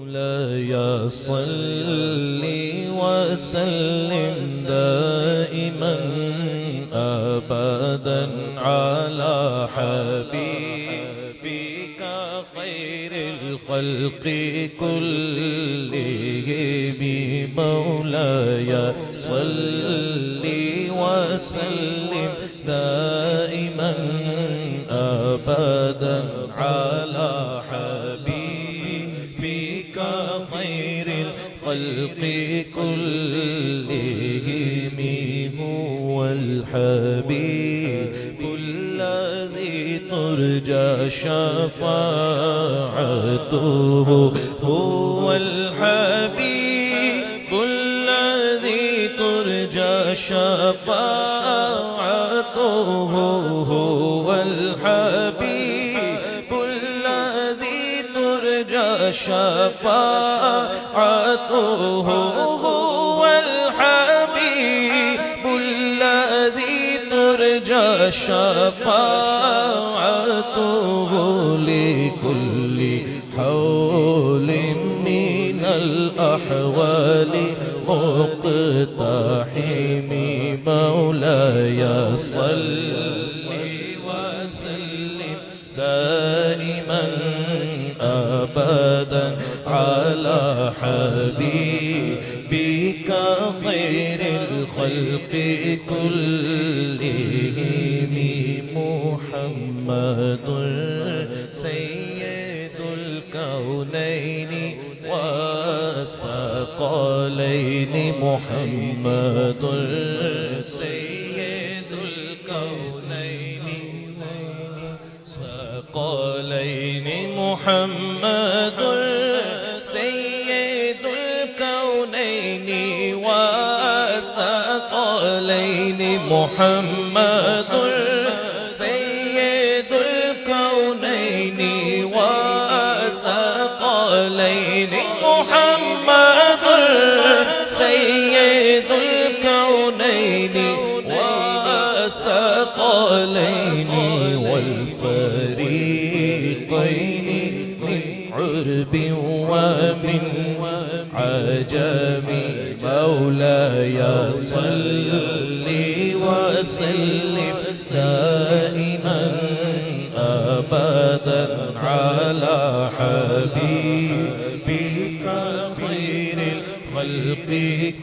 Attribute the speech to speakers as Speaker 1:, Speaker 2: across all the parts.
Speaker 1: مولاي صل وسلم دائما أبدا على حبيبك خير الخلق كلهم مولاي صل وسلم دائما أبدا على حبيبك خير الخلق كلهم هو الحبيب الذي ترجى شفاعته هو الحبيب الذي ترجى شفاعته هو الحبيب الذي ترجى شفاعته هو الحبيب الذي ترجى شفاعته لكل حول من الأحوال مقتحم مولاي صل وسلم دائما أبدا على حبيبك خير الخلق كلهم محمد سيد الكونين والثقلين محمد سيد الكونين والثقلين محمد سيد الكونين والثقلين محمد سيد الكونين والثقلين محمد سيد الكونين والثقلين والفريقين من عرب ومن عجم مولاي صل وسلم دائما أبدا على حبيبك خير الخلق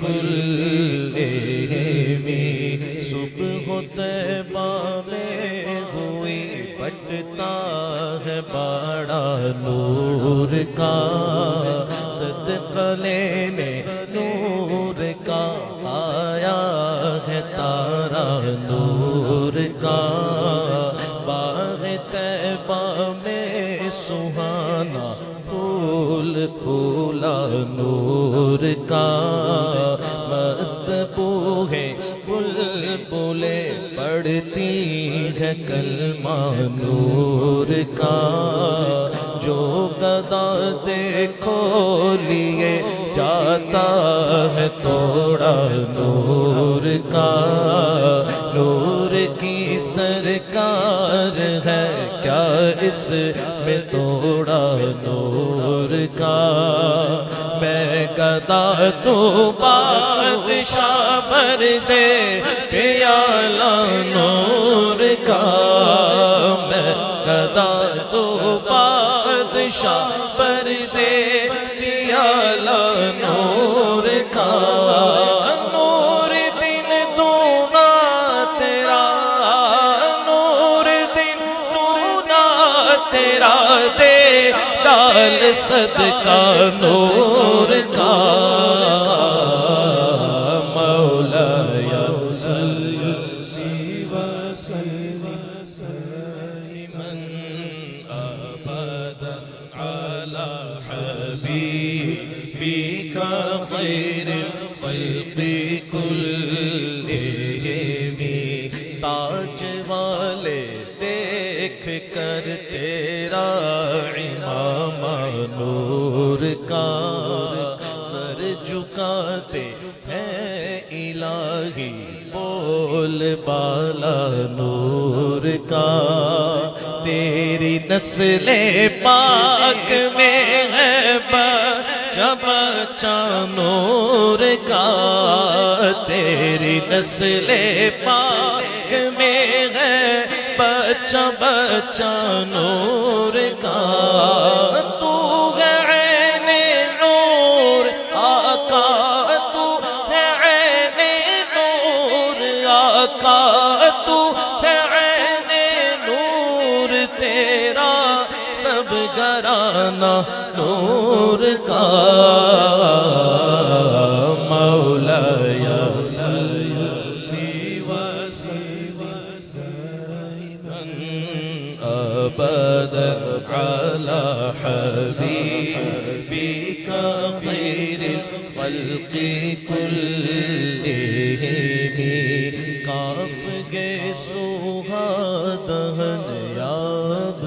Speaker 1: كلهم صبح طیبہ میں ہوئی بٹتا ہے بڑا نور کا صدقہ لینے نور کا آیا ہے تارا نور کا باغ طیبہ میں سہانا پھول پھولا نور کا مست بوہے بلبلیں پڑھتی ہے کلمہ نور کا جو گدا دیکھو لیے جاتا ہے توڑا نور کا نور کی سرکار ہے کیا اس میں توڑا نور کا میں گدا تو بادشاہ بھر دے پیالہ نور کا میں گدا تو بادشاہ بھر دے پیالہ نور کا نور دن دونا تیرا نور دن دونا تیرا دے ڈال صدقہ نور کا مولاي صل وسلم دائما أبدا على حبيبك خير الخلق كلهم تاج والے دیکھ کر تیرا امامہ نور کا سر جھکاتے ہیں الہی بول بالا نور کا تیری نسل پاک میں ہے بچہ بچہ نور کا تیری نسل پاک میں ہے بچہ بچہ نور کا تو ہے عین نور آقا تو ہے عین نور آقا تو ہے عین نور تیرا سب گھرانہ نور کا مولایا أبدا على حبيبك خير الخلق كلهم کاف گے سوہا دہن یاب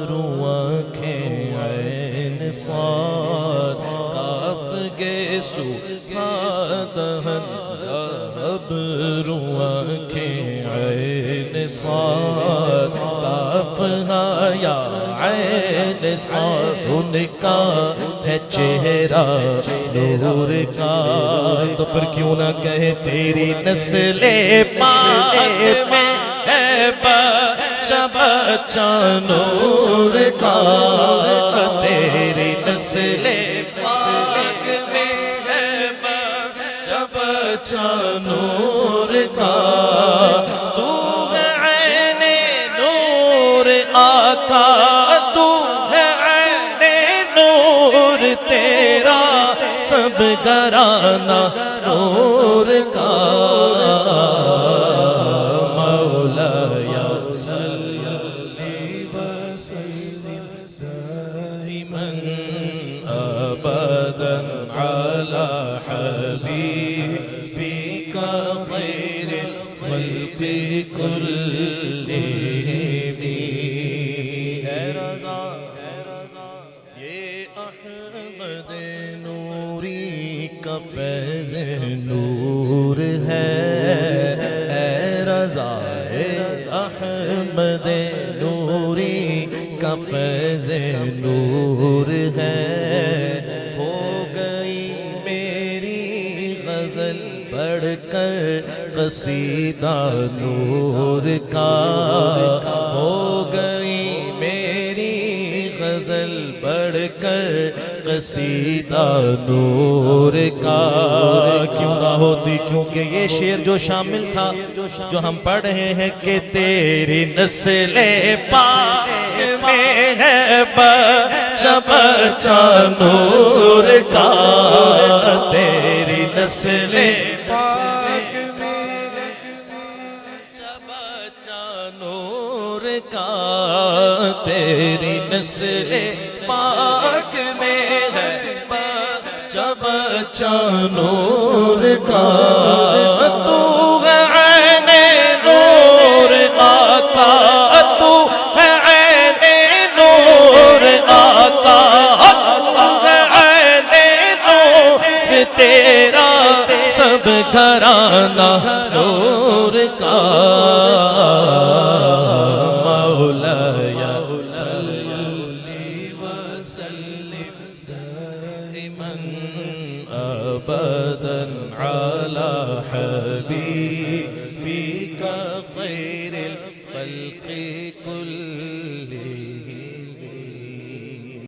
Speaker 1: روکھیں عین صاد کاف گے سوہا دہن یاب روکھیں عین صاد کاف یا عین صاد ان کا ہے چہرہ نور کا تو پھر کیوں نہ کہے تیری نسل پاک میں ہے بچہ بچہ نور کا تیری نسل پاک میں ہے بچہ بچہ نور کا تو ہے عین نور آقا تو ہے عین نور تیرا سب گھرانہ نور کا مولایا صلی وسلم دائما ابدا على حبيبك خير الخلق كلهم اے رضا یہ احمد نوری کا فیض نور ہے اے رضا احمد نوری کا فیض نور ہے ہو گئی میری غزل پڑھ کر قصیدہ نور کا ہو گئی میری غزل پڑھ کر قصیدہ نور کا کیوں نہ ہوتی کیونکہ یہ شعر جو شامل تھا جو ہم پڑھ رہے ہیں کہ تیری نسل پاک میں ہے بچہ بچہ نور کا تیری نسل پاک میں بچہ بچہ نور کا تیری نسل پاک میں ہے بچہ بچہ نور کا تو ہے عین نور آقا تو ہے عین نور آقا تو ہے عین نور تیرا سب گھرانہ نور کا مولایا ابدا على حبيبك